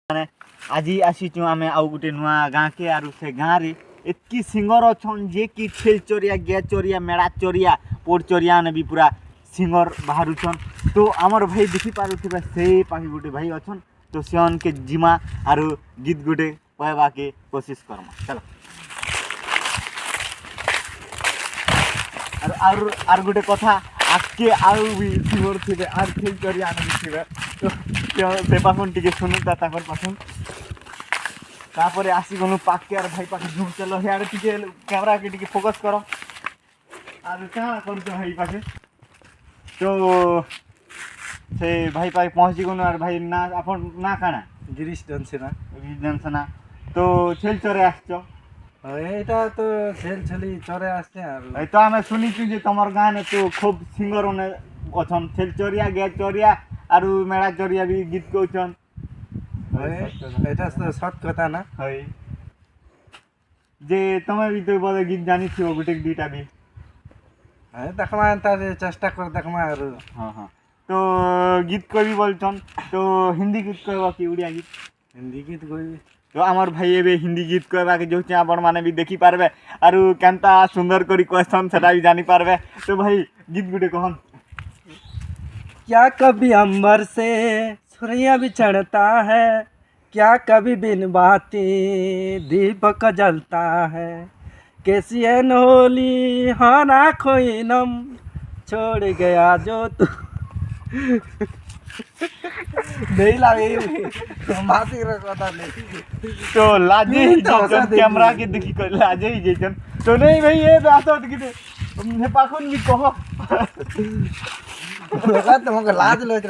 ମାନେ ଆଜି ଆସିଛୁ ଆମେ ଆଉ ଗୋଟେ ନୂଆ ଗାଁକେ ଆରୁ ସେ ଗାଁରେ ଏତ୍କି ସିଙ୍ଗର ଅଛନ୍ ଯେ କି ଛେଲ ଚରିଆ ଗେ ଚରିଆ ମେଳା ଚରିଆ ପୋଟ ଚରିଆ ମାନେ ବି ପୁରା ସିଙ୍ଗର ବାହାରୁଛନ୍। ତ ଆମର ଭାଇ ଦେଖିପାରୁଥିବେ ସେଇ ପାଖେ ଗୋଟେ ଭାଇ ଅଛନ୍। ତ ସେମାନକେ ଜିମା ଆରୁ ଗୀତ ଗୋଟେ କହିବାକେ କୋशिश କରମା ଚାଲ। আর গোটে কথা আজকে আরও সিঙ্গর থিবে আর খেল চরি আনবি থিবে তো সে পাখন টিকে শুনুতা তাকর পাখন তারপরে আসি গনু পাককে আর ভাই পাখে ঝুম চলো হিয়াড়ে টিকে ক্যামেরাকে টিকে ফোকাস করো আর কাଣା করছ ভাই পাখে তো সে ভাই পাখে পৌঁছি গনু আর ভাই না আপন না কাଣା गिरीश डनसेना জানছনা তো ছেল চরে আসছো এইটা তো ছেল ছেলি চরে আসছে আর এই তো আমি শুনিছি যে তোমার গানে তো খুব সিঙ্গর অছন ছেল চরিয়া গে চরিয়া আর মেলা চরিয়া বি গীত কৌছন এটা তো সৎ কথা না হয় যে তুমি বি তো বলে গীত জানিছিও গোটে দুইটা বি দেখমা তার চেষ্টা করে দেখমা আর হ্যাঁ হ্যাঁ তো গীত কবি বলছন তো হিন্দি গীত কইব কি উড়িয়া গীত হিন্দি গীত কইবি তো আমার ভাই এবে হিন্দি গীত কইবাকে যাচ্ছে আপন মানে বি দেখি পারবে আর কেনতা সুন্দর করি কোয়েশ্চন সেটা বি জানি পারবে তো ভাই গীত গুটে কহন क्या कभी अंबर से सूर्य भी चढ़ता है क्या कभी बिन बाती दीपक जलता है कैसी है होली हाँ ना खोई नम छोड़ गया जो तू नहीं लगे मासी रे কথা নেই तो लाजे ही जैसन कैमरा के देखी कर लाजे ही जैसन तो नहीं भाई ये बात होत कि हे पाखुन भी कहो तुमको लाज लग